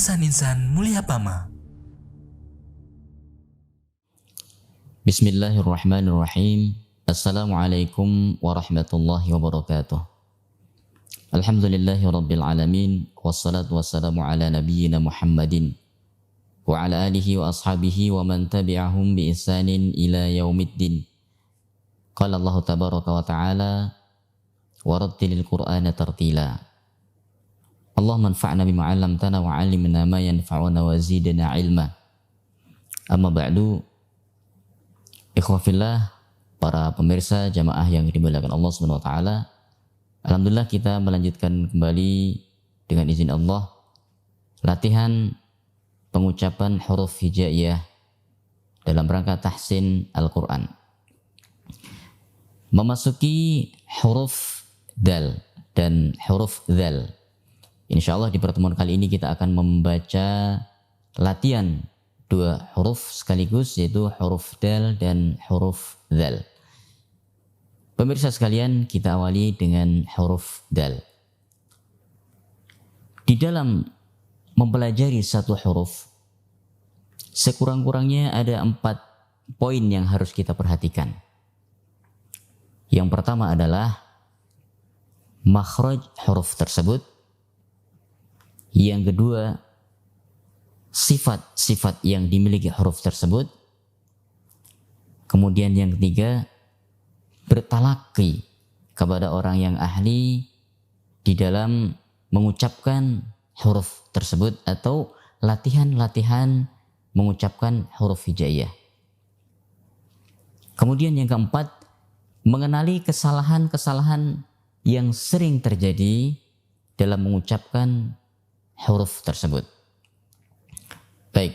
insan-insan mulia Pama. Bismillahirrahmanirrahim. Assalamualaikum warahmatullahi wabarakatuh. Alhamdulillahi rabbil alamin. Wassalatu wassalamu ala nabiyyina Muhammadin wa ala alihi wa ashabihi wa man tabi'ahum bi ihsanin ila yaumiddin. Qala Allah tabaraka wa ta'ala wa rattilil qur'ana tartila. Allahumma anfa'na bima 'allamtana wa 'allimna ma yanfa'una wa zidna ilma. Amma ba'du. Ikhwafillah, para pemirsa jamaah yang dimuliakan Allah Subhanahu wa taala. Alhamdulillah kita melanjutkan kembali dengan izin Allah latihan pengucapan huruf hijaiyah dalam rangka tahsin Al-Qur'an. Memasuki huruf dal dan huruf dzal. Insyaallah di pertemuan kali ini kita akan membaca latihan dua huruf sekaligus, yaitu huruf dal dan huruf dzal. Pemirsa sekalian, kita awali dengan huruf dal. Di dalam mempelajari satu huruf, sekurang-kurangnya ada 4 poin yang harus kita perhatikan. Yang pertama adalah makhraj huruf tersebut. Yang kedua, sifat-sifat yang dimiliki huruf tersebut. Kemudian yang ketiga, bertalaqi kepada orang yang ahli di dalam mengucapkan huruf tersebut atau latihan-latihan mengucapkan huruf hijaiyah. Kemudian yang keempat, mengenali kesalahan-kesalahan yang sering terjadi dalam mengucapkan huruf tersebut. Baik,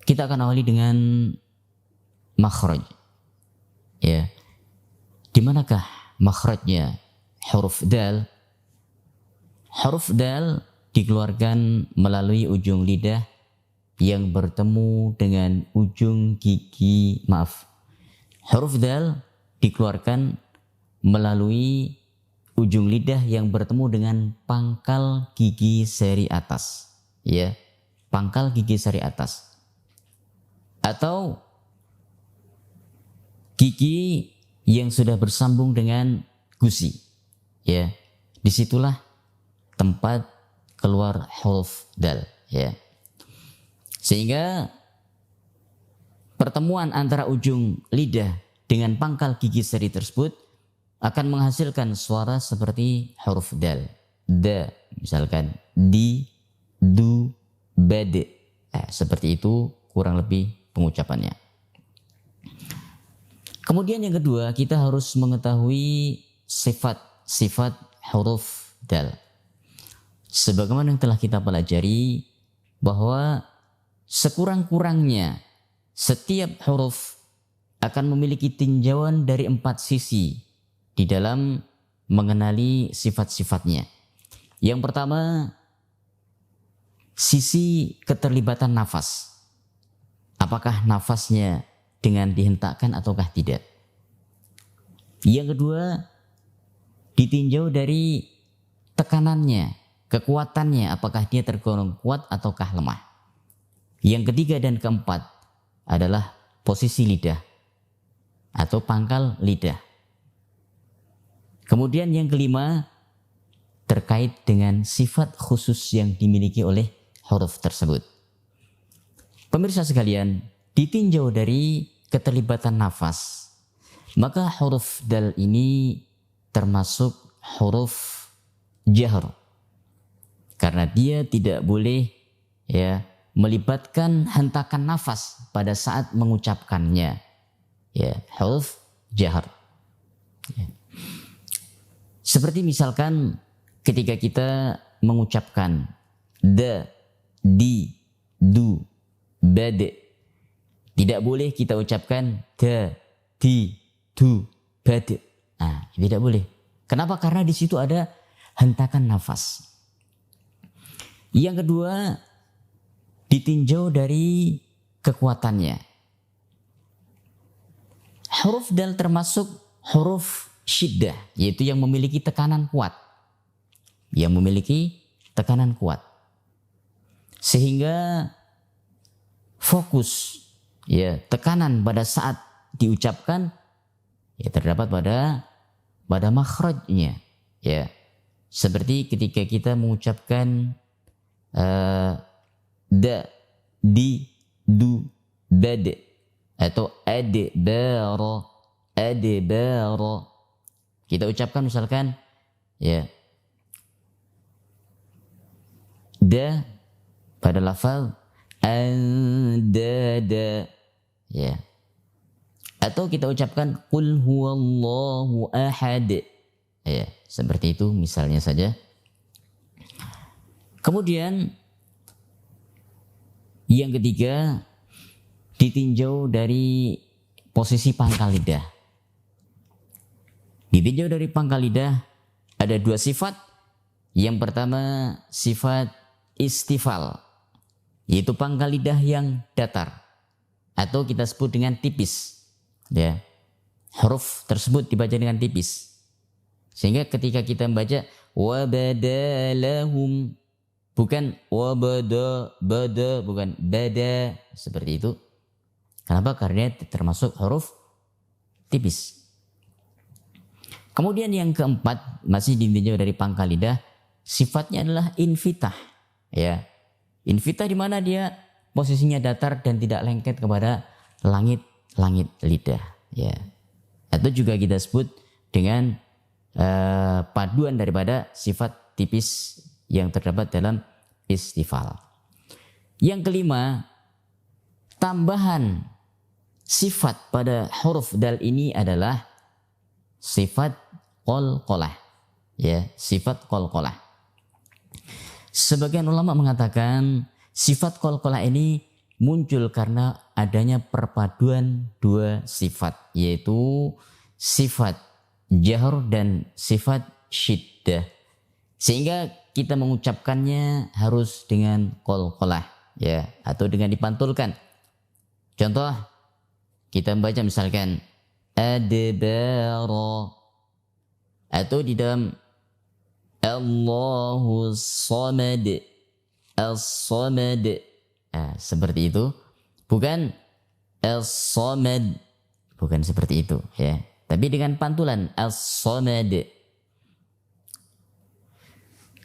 kita akan awali dengan makhraj. Ya, di manakah makhrajnya huruf dal? Huruf dal dikeluarkan melalui ujung lidah yang bertemu dengan ujung gigi. Huruf dal dikeluarkan melalui ujung lidah yang bertemu dengan pangkal gigi seri atas, ya, pangkal gigi seri atas, atau gigi yang sudah bersambung dengan gusi, ya, disitulah tempat keluar huruf dal, ya. Sehingga pertemuan antara ujung lidah dengan pangkal gigi seri tersebut akan menghasilkan suara seperti huruf dal. Da, misalkan di, du, bad. Seperti itu kurang lebih pengucapannya. Kemudian yang kedua, kita harus mengetahui sifat-sifat huruf dal. Sebagaimana yang telah kita pelajari bahwa sekurang-kurangnya setiap huruf akan memiliki tinjauan dari 4 sisi di dalam mengenali sifat-sifatnya. Yang pertama, sisi keterlibatan nafas. Apakah nafasnya dengan dihentakkan ataukah tidak? Yang kedua, ditinjau dari tekanannya, kekuatannya, apakah dia tergolong kuat ataukah lemah. Yang ketiga dan keempat adalah posisi lidah atau pangkal lidah. Kemudian yang kelima, terkait dengan sifat khusus yang dimiliki oleh huruf tersebut. Pemirsa sekalian, ditinjau dari keterlibatan nafas, maka huruf dal ini termasuk huruf jahr. Karena dia tidak boleh, ya, melibatkan hentakan nafas pada saat mengucapkannya. Ya, huruf jahr. Ya. Seperti misalkan ketika kita mengucapkan da, di, du, bad. Tidak boleh kita ucapkan da, di, du, bad. Tidak boleh. Kenapa? Karena di situ ada hentakan nafas. Yang kedua, ditinjau dari kekuatannya. Huruf dal termasuk huruf syiddah, yaitu yang memiliki tekanan kuat. Yang memiliki tekanan kuat. Sehingga fokus ya, tekanan pada saat diucapkan ya terdapat pada makhrajnya ya. Seperti ketika kita mengucapkan da, di, du, bad atau adbara. Kita ucapkan misalkan ya da pada lafaz andada ya, atau kita ucapkan qul huwallahu ahad ya, seperti itu misalnya saja. Kemudian yang ketiga, ditinjau dari posisi pangkal lidah. Ditinjau dari pangkal lidah ada dua sifat. Yang pertama sifat istifal, yaitu pangkal lidah yang datar atau kita sebut dengan tipis ya. Huruf tersebut dibaca dengan tipis, sehingga ketika kita membaca wabadalahum, bukan bada, bukan bada, seperti itu. Kenapa? Karena termasuk huruf tipis. Kemudian yang keempat, masih ditinjau dari pangkal lidah, sifatnya adalah infitah ya. Infitah di mana dia posisinya datar dan tidak lengket kepada langit lidah ya. Atau juga kita sebut dengan paduan daripada sifat tipis yang terdapat dalam istifal. Yang kelima, tambahan sifat pada huruf dal ini adalah sifat qalqalah ya, sifat qalqalah. Sebagian ulama mengatakan sifat qalqalah ini muncul karena adanya perpaduan dua sifat, yaitu sifat jahr dan sifat syiddah, sehingga kita mengucapkannya harus dengan qalqalah ya, atau dengan dipantulkan. Contoh, kita membaca misalkan adbara, atau di dalam Allahu samad, as-samad, seperti itu. Bukan as-samad, bukan seperti itu ya, tapi dengan pantulan as-samad.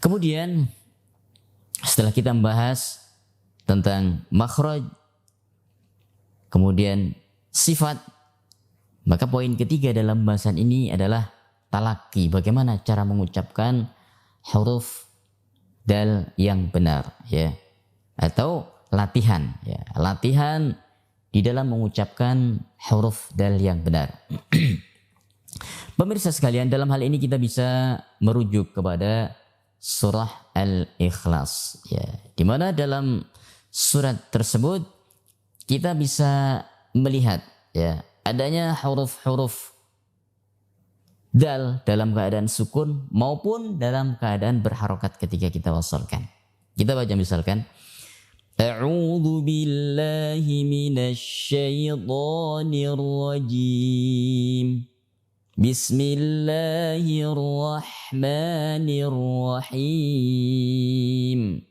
Kemudian setelah kita membahas tentang makhraj, kemudian sifat, maka poin ketiga dalam pembahasan ini adalah talaki, bagaimana cara mengucapkan huruf dal yang benar ya, atau latihan ya, latihan di dalam mengucapkan huruf dal yang benar. Pemirsa sekalian, dalam hal ini kita bisa merujuk kepada surah Al-Ikhlas ya, di mana dalam surat tersebut kita bisa melihat ya adanya huruf-huruf dal dalam keadaan sukun maupun dalam keadaan berharokat ketika kita wasalkan. Kita baca misalkan A'udzu billahi minasyaitonir rajim. Bismillahirrahmanirrahim.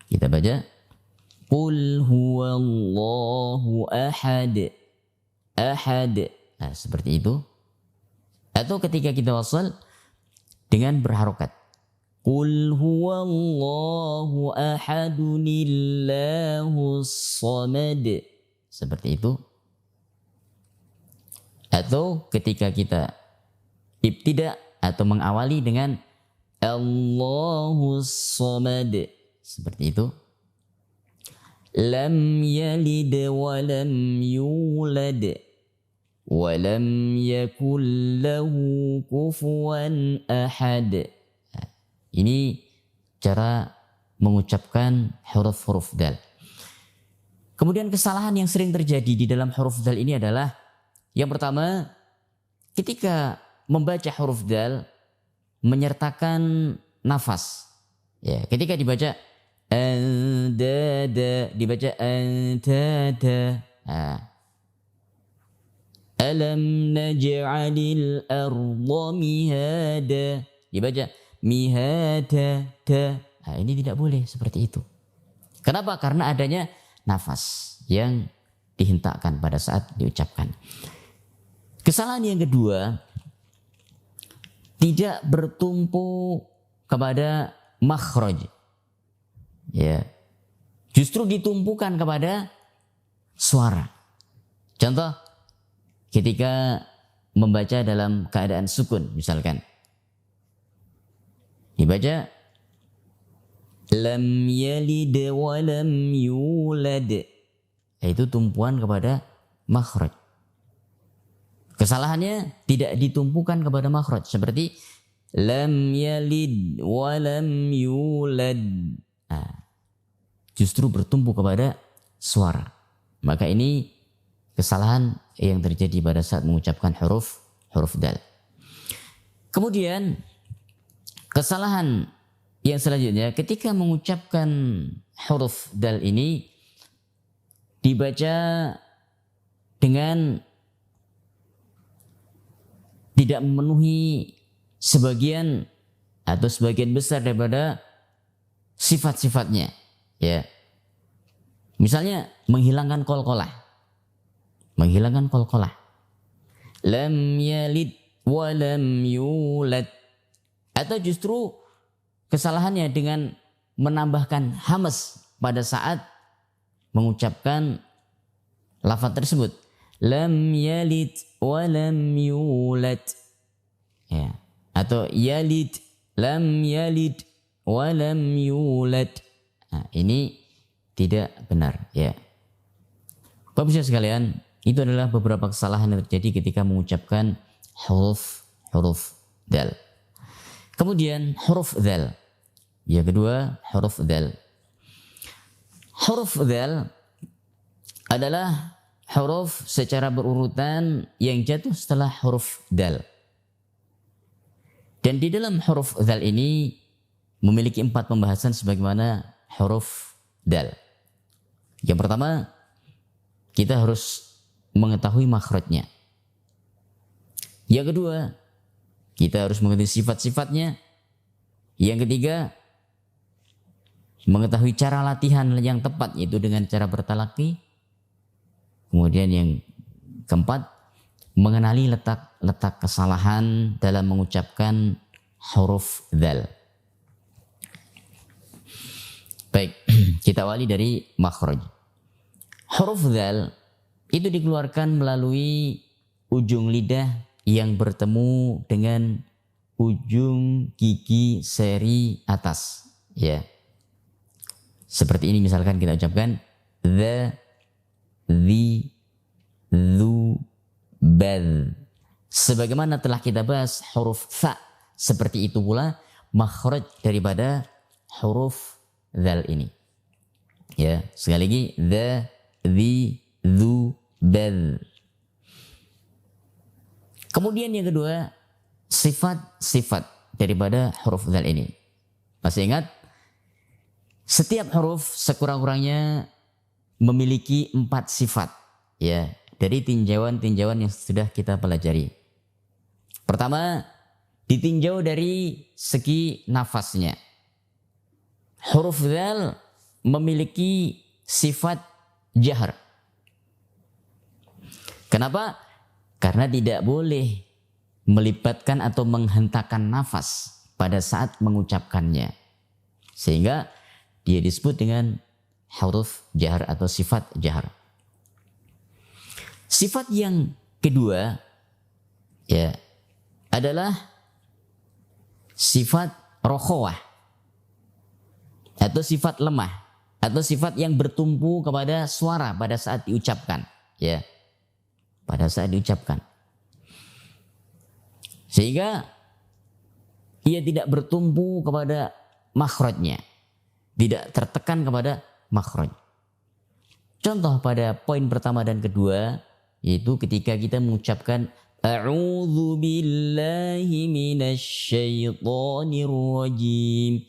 Kita baca Qul huwallahu ahad. Ahad. Nah, seperti itu. Atau ketika kita wasal dengan berharokat. Qul huwallahu ahadunillahus samad. Seperti itu. Atau ketika kita ibtida atau mengawali dengan Allahus samad. Seperti itu. Lam yalid wa lam yulad wa lam yakul lahu kufuwan ahad. Ini cara mengucapkan huruf-huruf dal. Kemudian kesalahan yang sering terjadi di dalam huruf dal ini adalah yang pertama, ketika membaca huruf dal menyertakan nafas. Ya, ketika dibaca andada, dibaca antada. Alam naj'alil arda mihada, dibaca mihada ta. Nah, ini tidak boleh seperti itu. Kenapa? Karena adanya nafas yang dihentakkan pada saat diucapkan. Kesalahan yang kedua, tidak bertumpu kepada makhraj. Ya. Justru ditumpukan kepada suara. Contoh, ketika membaca dalam keadaan sukun misalkan. Dibaca lam yalid wa lam yulad. Itu tumpuan kepada makhraj. Kesalahannya tidak ditumpukan kepada makhraj seperti lam yalid wa lam yulad. Justru bertumpu kepada suara. Maka ini kesalahan yang terjadi pada saat mengucapkan huruf dal. Kemudian kesalahan yang selanjutnya ketika mengucapkan huruf dal ini dibaca dengan tidak memenuhi sebagian atau sebagian besar daripada sifat-sifatnya, ya. Misalnya menghilangkan qalqalah. Menghilangkan qalqalah. Lam yalid wa lam yulad. Atau justru kesalahannya dengan menambahkan hamas pada saat mengucapkan lafaz tersebut. Lam yalid wa lam yulad. Ya. Atau yalid, lam yalid wa lam yulad. Nah, ini tidak benar, ya. Bapak Ibu sekalian, itu adalah beberapa kesalahan yang terjadi ketika mengucapkan huruf dal. Kemudian huruf dal. Yang kedua, huruf dal. Huruf dal adalah huruf secara berurutan yang jatuh setelah huruf dal. Dan di dalam huruf dal ini memiliki 4 pembahasan sebagaimana huruf dal. Yang pertama, kita harus mengetahui makhrajnya. Yang kedua, kita harus mengetahui sifat-sifatnya. Yang ketiga, mengetahui cara latihan yang tepat, yaitu dengan cara bertalaki. Kemudian yang keempat, mengenali letak kesalahan dalam mengucapkan huruf dal. Baik, kita awali dari makhraj. Huruf dal itu dikeluarkan melalui ujung lidah yang bertemu dengan ujung gigi seri atas, ya. Seperti ini misalkan kita ucapkan the, dhu, bal. Sebagaimana telah kita bahas huruf tha, seperti itu pula makhraj daripada huruf dzal ini. Ya, sekali lagi the, dhu, bal. Kemudian yang kedua, sifat-sifat daripada huruf dzal ini. Masih ingat? Setiap huruf sekurang-kurangnya memiliki 4 sifat, ya, dari tinjauan-tinjauan yang sudah kita pelajari. Pertama, ditinjau dari segi nafasnya. Huruf dzal memiliki sifat jahar. Kenapa? Karena tidak boleh melibatkan atau menghentakkan nafas pada saat mengucapkannya. Sehingga dia disebut dengan huruf jahar atau sifat jahar. Sifat yang kedua, ya, adalah sifat rokhawah atau sifat lemah atau sifat yang bertumpu kepada suara pada saat diucapkan, ya, pada saat diucapkan, sehingga ia tidak bertumpu kepada makhrajnya, tidak tertekan kepada makhraj. Contoh pada poin pertama dan kedua, yaitu ketika kita mengucapkan a'udzu billahi minasyaitonir rajim.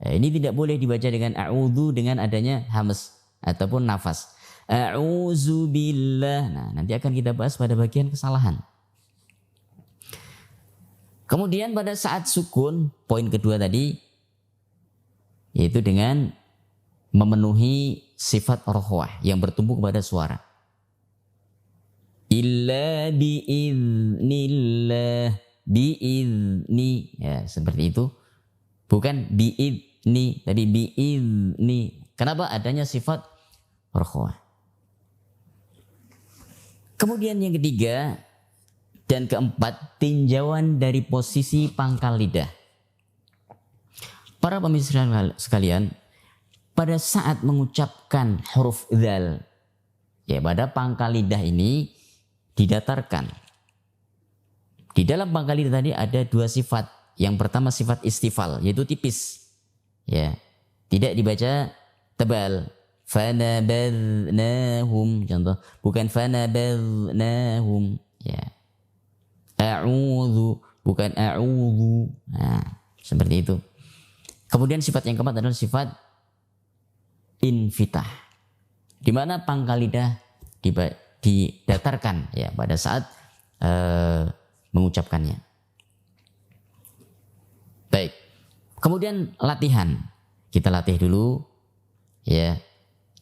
Ini tidak boleh dibaca dengan a'udzu dengan adanya hamas ataupun nafas. A'udzu billah. Nah, nanti akan kita bahas pada bagian kesalahan. Kemudian pada saat sukun, poin kedua tadi, yaitu dengan memenuhi sifat rohwah yang bertumbuh kepada suara. Illa biiznillah, biizni, ya seperti itu. Bukan biizni, tapi biizni. Kenapa? Adanya sifat rohwah. Kemudian yang ketiga dan keempat, tinjauan dari posisi pangkal lidah. Para pemirsa sekalian, pada saat mengucapkan huruf dzal, ya pada pangkal lidah ini didatarkan. Di dalam pangkal lidah tadi ada dua sifat. Yang pertama sifat istifal, yaitu tipis. Ya, tidak dibaca tebal. Fanabadnahum, contoh, bukan fanabadnahum. Ya. A'udzu, bukan a'udzu. Nah, seperti itu. Kemudian sifat yang keempat adalah sifat infitah, di mana pangkal lidah didatarkan ya pada saat mengucapkannya. Baik. Kemudian latihan. Kita latih dulu ya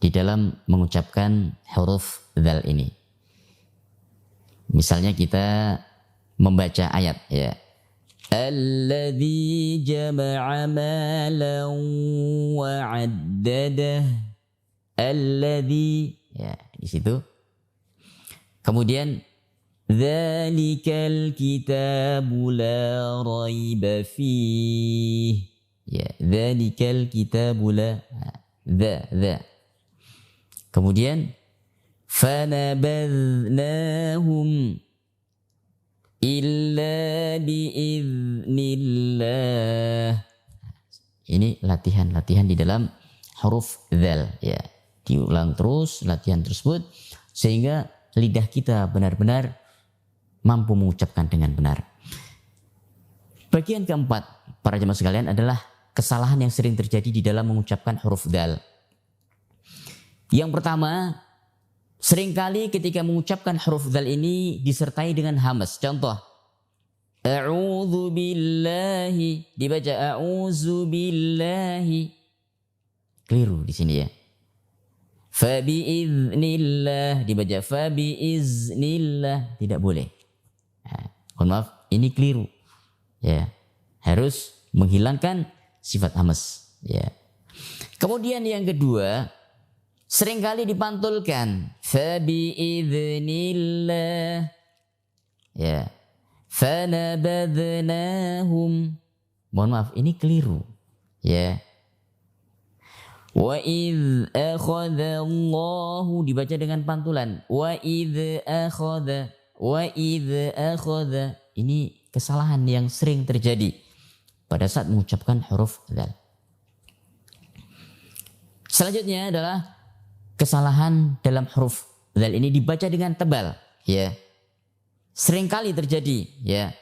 di dalam mengucapkan huruf dzal ini. Misalnya kita membaca ayat ya. Alladzi jama'a malan wa 'addadah. Alladzi, ya di situ. Kemudian dzalikal kitabu la raiba fihi. Ya, dzalikal kitabu la dza. Kemudian fanabadnahum illa biiznillah. Ini latihan di dalam huruf dzal ya. Diulang terus latihan tersebut sehingga lidah kita benar-benar mampu mengucapkan dengan benar. Bagian keempat para jemaah sekalian adalah kesalahan yang sering terjadi di dalam mengucapkan huruf dzal. Yang pertama, seringkali ketika mengucapkan huruf dzal ini disertai dengan hamas. Contoh, a'udzu billahi, dibaca a'udzu billahi. Keliru di sini ya. Fa biiznillah, dibaca fa biiznillah, tidak boleh. Nah, mohon maaf, ini keliru. Ya, harus menghilangkan sifat hamas. Ya. Kemudian yang kedua, seringkali dipantulkan fa biiznillah. Ya. Fanabadnahum. Mohon maaf, ini keliru. Ya. Wa idz akhadha Allahu, dibaca dengan pantulan. Wa idz akhadha, wa idz akhadha. Ini kesalahan yang sering terjadi pada saat mengucapkan huruf dzal. Selanjutnya adalah kesalahan dalam huruf dzal ini dibaca dengan tebal, ya. Seringkali terjadi, ya.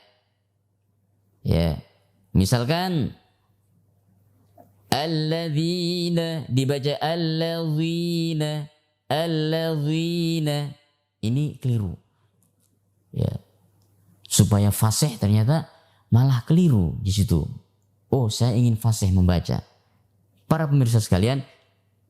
Ya. Misalkan alladzina, dibaca alladzina, alladzina. Ini keliru. Ya. Supaya fasih ternyata malah keliru di situ. Oh, saya ingin fasih membaca. Para pemirsa sekalian,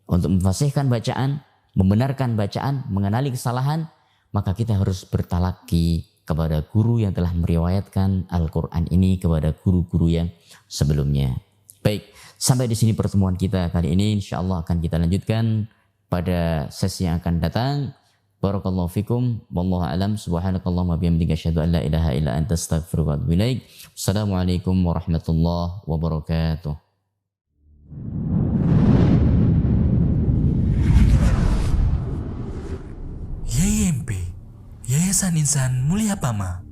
untuk memfasihkan bacaan, membenarkan bacaan, mengenali kesalahan, maka kita harus bertalaki kepada guru yang telah meriwayatkan Al-Quran ini kepada guru-guru yang sebelumnya. Baik, sampai di sini pertemuan kita kali ini. InsyaAllah akan kita lanjutkan pada sesi yang akan datang. Barakallahu fikum. Wallahu a'lam. Subhanakallahumma bihamdika asyhadu an la ilaha illa anta astaghfiruka wa atubu ilaik. Assalamualaikum warahmatullahi wabarakatuh. YIMP, Yayasan Insan Mulia Pama.